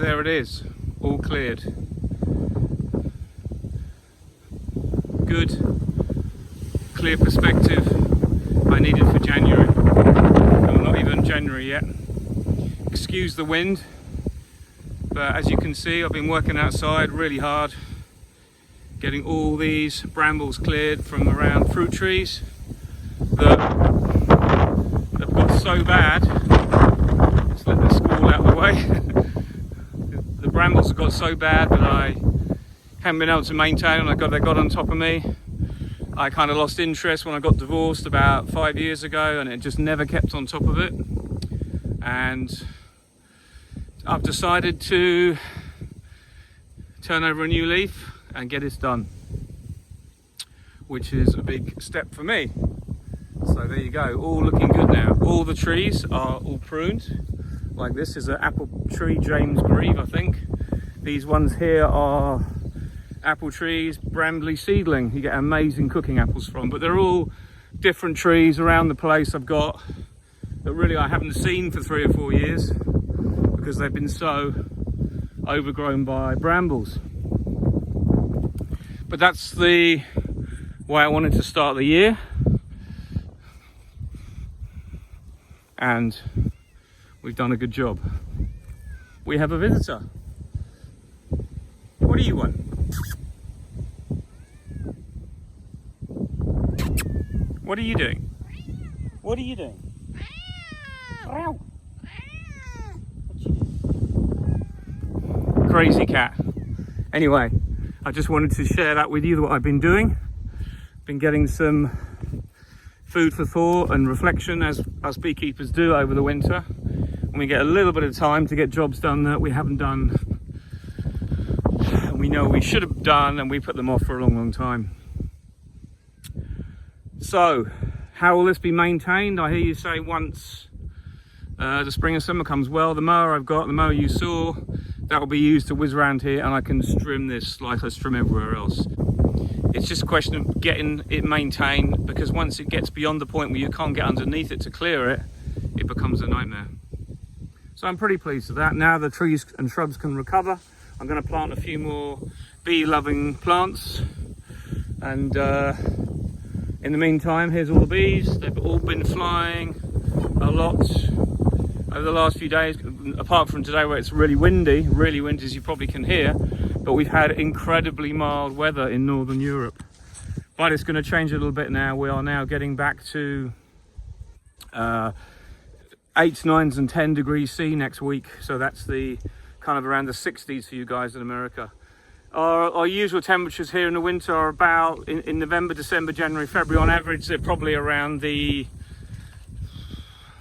there it is, all cleared. Good, clear perspective I needed for January. Well, not even January yet. Excuse the wind, but as you can see, I've been working outside really hard, getting all these brambles cleared from around fruit trees that have got so bad. Let's let the squall out of the way. The brambles have got so bad that I haven't been able to maintain, and they got on top of me. I kind of lost interest when I got divorced about 5 years ago, and it just never kept on top of it. And I've decided to turn over a new leaf and get this done, which is a big step for me. So there you go, all looking good now. All the trees are all pruned. Like this is an apple tree, James Grieve, I think. These ones here are apple trees, Brambles seedling. You get amazing cooking apples from, but they're all different trees around the place I've got that really I haven't seen for 3 or 4 years because they've been so overgrown by brambles. But that's the way I wanted to start the year. And we've done a good job. We have a visitor. What do you want? What are you doing? What are you doing? Crazy cat. Anyway, I just wanted to share that with you, what I've been doing. Been getting some food for thought and reflection, as us beekeepers do over the winter, when we get a little bit of time to get jobs done that we haven't done and we know we should have done, and we put them off for a long time. So how will this be maintained? I hear you say once the spring and summer comes. Well, the mower I've got, the mower you saw, that will be used to whiz around here, and I can trim this like I trim everywhere else. It's just a question of getting it maintained, because once it gets beyond the point where you can't get underneath it to clear it, it becomes a nightmare. So I'm pretty pleased with that. Now the trees and shrubs can recover. I'm going to plant a few more bee-loving plants, and in the meantime, here's all the bees. They've all been flying a lot over the last few days, apart from today where it's really windy as you probably can hear. But we've had incredibly mild weather in Northern Europe. But it's going to change a little bit now. We are now getting back to 8s, 9s and 10 degrees C next week. So that's the kind of around the 60s for you guys in America. Our usual temperatures here in the winter are about, in November, December, January, February, on average, they're probably around the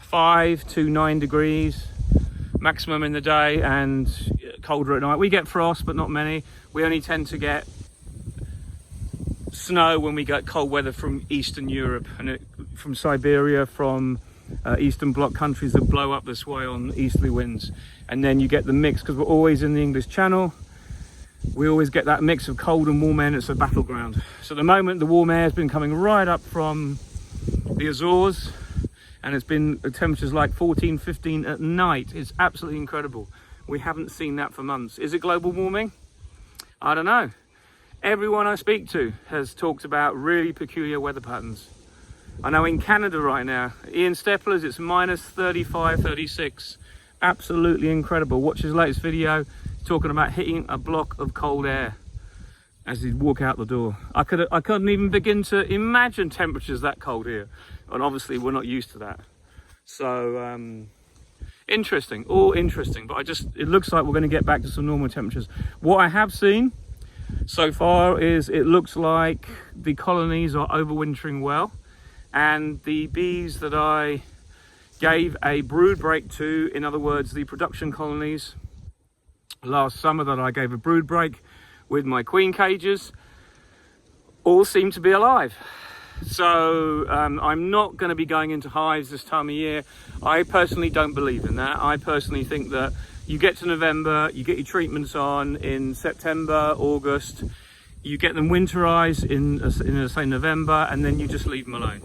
5 to 9 degrees maximum in the day, and colder at night. We get frost, but not many. We only tend to get snow when we get cold weather from Eastern Europe, and from Siberia, from Eastern Bloc countries that blow up this way on easterly winds. And then you get the mix, because we're always in the English Channel. We always get that mix of cold and warm air, and it's a battleground. So at the moment, the warm air has been coming right up from the Azores, and it's been temperatures like 14, 15 at night. It's absolutely incredible. We haven't seen that for months. Is it global warming? I don't know. Everyone I speak to has talked about really peculiar weather patterns. I know in Canada right now, Ian Stepler's, it's minus 35, 36. Absolutely incredible. Watch his latest video. Talking about hitting a block of cold air as he'd walk out the door. I couldn't even begin to imagine temperatures that cold here, and obviously we're not used to that. So interesting, all interesting, but it looks like we're going to get back to some normal temperatures. What I have seen so far is it looks like the colonies are overwintering well, and the bees that I gave a brood break to, in other words the production colonies last summer that I gave a brood break with my queen cages, all seem to be alive. So I'm not going to be going into hives this time of year. I personally don't believe in that. I personally think that you get to November, you get your treatments on in September, August, you get them winterized in say November, and then you just leave them alone.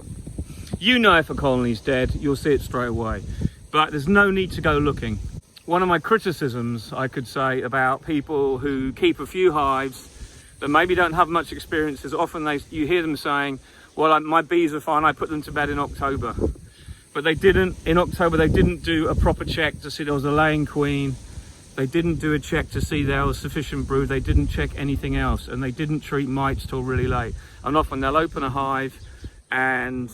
You know if a colony's dead, you'll see it straight away, but there's no need to go looking. one of my criticisms, I could say, about people who keep a few hives that maybe don't have much experience is often you hear them saying, well, my bees are fine, I put them to bed in October. But in October, they didn't do a proper check to see there was a laying queen. They didn't do a check to see there was sufficient brood. They didn't check anything else, and they didn't treat mites till really late. And often they'll open a hive and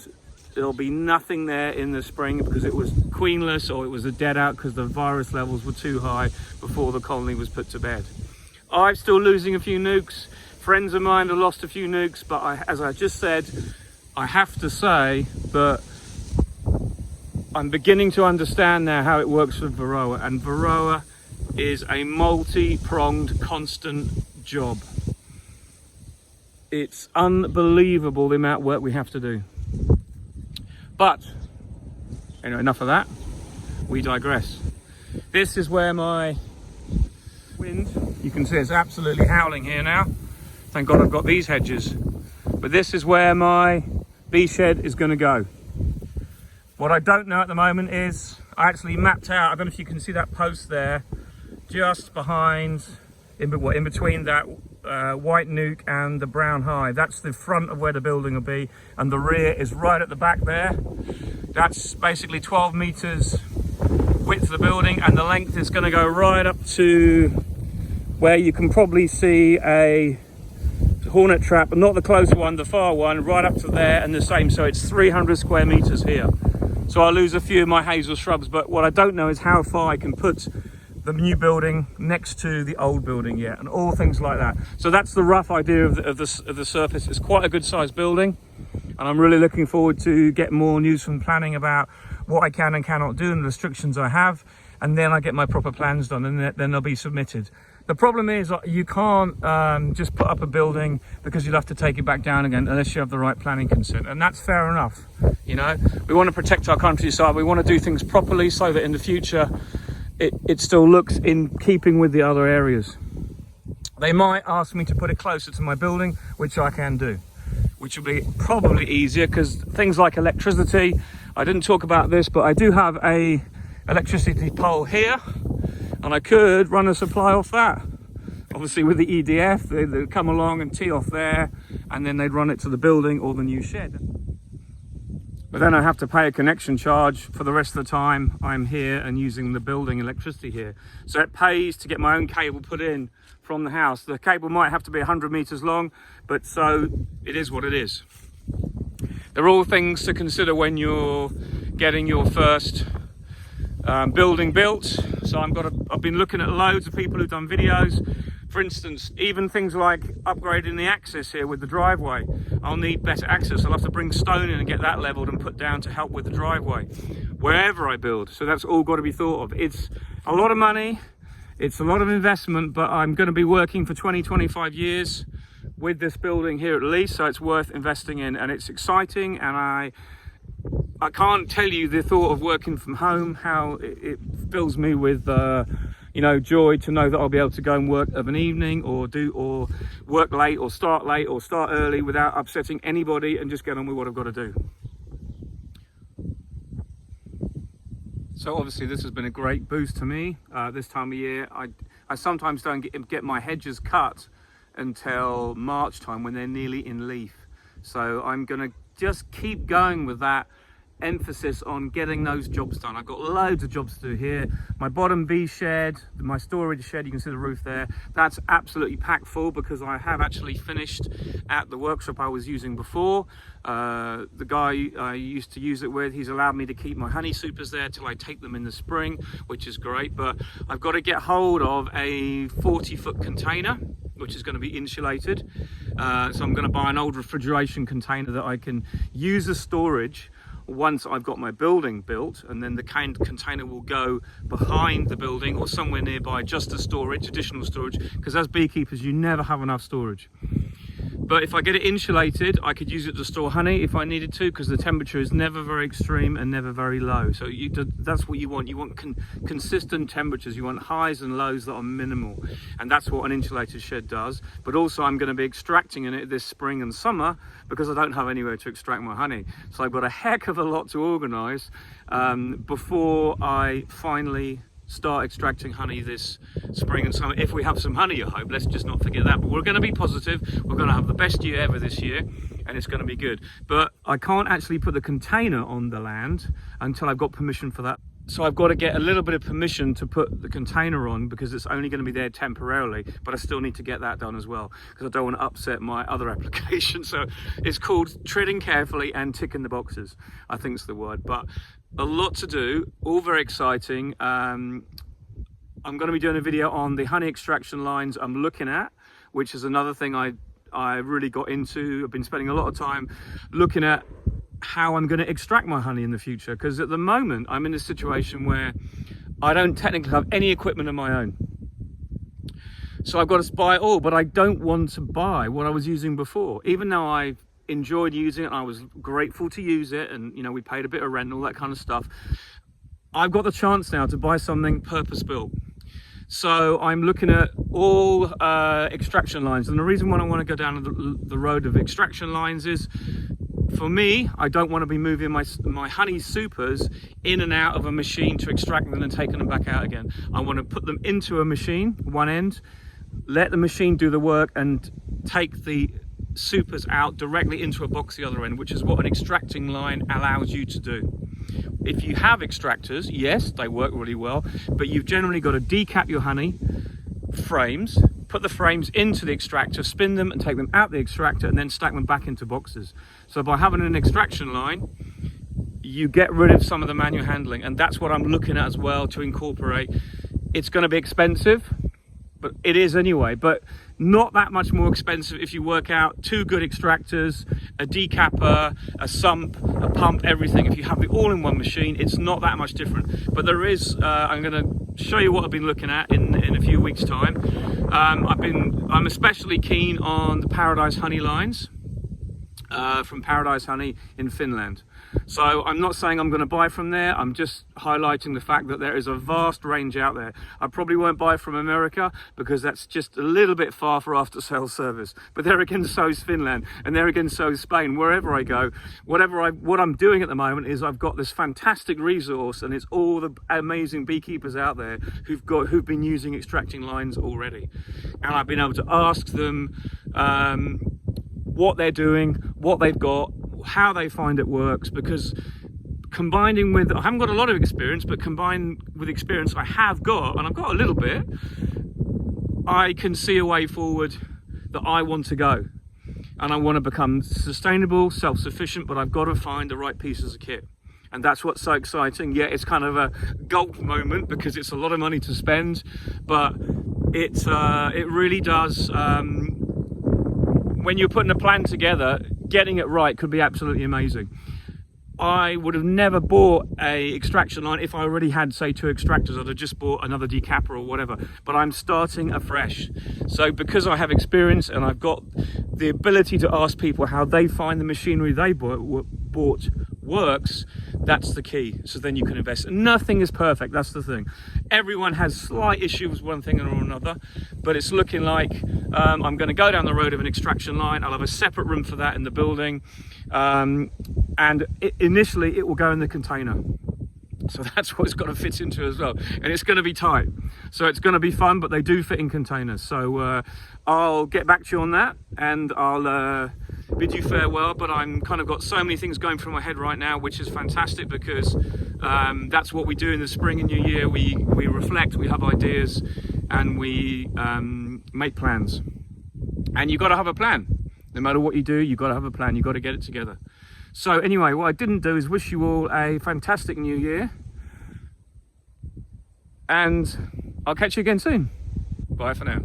there'll be nothing there in the spring because it was queenless or it was a dead out because the virus levels were too high before the colony was put to bed. I'm still losing a few nukes. Friends of mine have lost a few nukes, but as I just said, I have to say that I'm beginning to understand now how it works with Varroa, and Varroa is a multi-pronged, constant job. It's unbelievable the amount of work we have to do. But, anyway, enough of that. We digress. This is where my wind, you can see it's absolutely howling here now. Thank God I've got these hedges. But this is where my bee shed is going to go. What I don't know at the moment is, I actually mapped out, I don't know if you can see that post there, just behind, in between that white nuke and the brown hive. That's the front of where the building will be, and the rear is right at the back there. That's basically 12 meters width of the building, and the length is going to go right up to where you can probably see a hornet trap, but not the closer one, the far one, right up to there, and the same. So it's 300 square meters here. So I'll lose a few of my hazel shrubs, but what I don't know is how far I can put the new building next to the old building yet, and all things like that. So that's the rough idea of the surface. It's quite a good sized building, and I'm really looking forward to get more news from planning about what I can and cannot do and the restrictions I have, and then I get my proper plans done, and then they'll be submitted. The problem is you can't just put up a building because you'll have to take it back down again unless you have the right planning consent, and that's fair enough. You know, we want to protect our countryside, we want to do things properly so that in the future it still looks in keeping with the other areas. They might ask me to put it closer to my building, which I can do, which will be probably easier because things like electricity, I didn't talk about this, but I do have a electricity pole here, and I could run a supply off that. Obviously with the EDF, they'd come along and tee off there, and then they'd run it to the building or the new shed. But then I have to pay a connection charge for the rest of the time I'm here and using the building electricity here. So it pays to get my own cable put in from the house. The cable might have to be 100 meters long, but so it is what it is. They're all things to consider when you're getting your first building built. So I've been looking at loads of people who've done videos. For instance, even things like upgrading the access here with the driveway. I'll need better access. I'll have to bring stone in and get that leveled and put down to help with the driveway wherever I build. So that's all got to be thought of. It's a lot of money, it's a lot of investment, but I'm going to be working for 20-25 years with this building here at least, so it's worth investing in, and it's exciting. And I can't tell you the thought of working from home, how it fills me with joy to know that I'll be able to go and work of an evening or work late or start early without upsetting anybody and just get on with what I've got to do. So obviously this has been a great boost to me this time of year. I sometimes don't get my hedges cut until March time when they're nearly in leaf. So I'm going to just keep going with that emphasis on getting those jobs done. I've got loads of jobs to do here. My bottom bee shed, my storage shed, you can see the roof there, that's absolutely packed full because I have actually finished at the workshop I was using before. The guy I used to use it with, he's allowed me to keep my honey supers there till I take them in the spring, which is great. But I've got to get hold of a 40-foot container which is going to be insulated. So I'm going to buy an old refrigeration container that I can use as storage once I've got my building built, and then the container will go behind the building or somewhere nearby just as storage, additional storage, because as beekeepers you never have enough storage. But if I get it insulated, I could use it to store honey if I needed to, because the temperature is never very extreme and never very low. So that's what you want. You want consistent temperatures. You want highs and lows that are minimal. And that's what an insulated shed does. But also I'm going to be extracting in it this spring and summer because I don't have anywhere to extract my honey. So I've got a heck of a lot to organise before I finally start extracting honey this spring and summer if we have some honey, I hope. Let's just not forget that. But we're going to be positive. We're going to have the best year ever this year, and it's going to be good. But I can't actually put the container on the land until I've got permission for that. So I've got to get a little bit of permission to put the container on, because it's only going to be there temporarily, but I still need to get that done as well, because I don't want to upset my other application. So it's called treading carefully and ticking the boxes, I think is the word. But a lot to do, all very exciting. I'm going to be doing a video on the honey extraction lines I'm looking at, which is another thing I really got into. I've been spending a lot of time looking at how I'm going to extract my honey in the future, because at the moment I'm in a situation where I don't technically have any equipment of my own, so I've got to buy it all. But I don't want to buy what I was using before, even though I enjoyed using it, I was grateful to use it, and you know, we paid a bit of rent and all that kind of stuff. I've got the chance now to buy something purpose built. So I'm looking at all extraction lines, and the reason why I want to go down the road of extraction lines is, for me, I don't want to be moving my honey supers in and out of a machine to extract them and taking them back out again. I want to put them into a machine, one end, let the machine do the work, and take the supers out directly into a box the other end, which is what an extracting line allows you to do. If you have extractors, yes, they work really well, but you've generally got to decap your honey frames, put the frames into the extractor, spin them and take them out the extractor, and then stack them back into boxes. So by having an extraction line, you get rid of some of the manual handling, and that's what I'm looking at as well to incorporate. It's going to be expensive, but it is anyway, but not that much more expensive if you work out 2 good extractors, a decapper, a sump, a pump, everything. If you have it all in one machine, it's not that much different. But there is, I'm going to show you what I've been looking at in a few weeks' time. I'm especially keen on the Paradise Honey lines from Paradise Honey in Finland. So I'm not saying I'm going to buy from there, I'm just highlighting the fact that there is a vast range out there. I probably won't buy from America, because that's just a little bit far for after sales service. But there again, so is Finland, and there again, so is Spain. Wherever I go, what I'm doing at the moment is I've got this fantastic resource, and it's all the amazing beekeepers out there who've been using extracting lines already. And I've been able to ask them what they're doing, what they've got, how they find it works, because combining with, I haven't got a lot of experience, but combined with experience I have got, and I've got a little bit, I can see a way forward that I want to go. And I want to become sustainable, self-sufficient, but I've got to find the right pieces of kit. And that's what's so exciting. Yeah, it's kind of a gulp moment, because it's a lot of money to spend, but it really does, when you're putting a plan together, getting it right could be absolutely amazing. I would have never bought a extraction line if I already had, say, 2 extractors. I'd have just bought another decapper or whatever, but I'm starting afresh. So because I have experience and I've got the ability to ask people how they find the machinery they bought works, that's the key. So then you can invest. Nothing is perfect, that's the thing. Everyone has slight issues, one thing or another, but it's looking like I'm going to go down the road of an extraction line. I'll have a separate room for that in the building, and initially it will go in the container. So that's what it's got to fit into as well, and it's going to be tight, so it's going to be fun, but they do fit in containers. So I'll get back to you on that, and I'll bid you farewell. But I'm kind of got so many things going through my head right now, which is fantastic, because that's what we do in the spring and new year. We reflect, we have ideas, and we make plans. And you've got to have a plan. No matter what you do, you've got to have a plan. You've got to get it together. So anyway, what I didn't do is wish you all a fantastic new year, and I'll catch you again soon. Bye for now.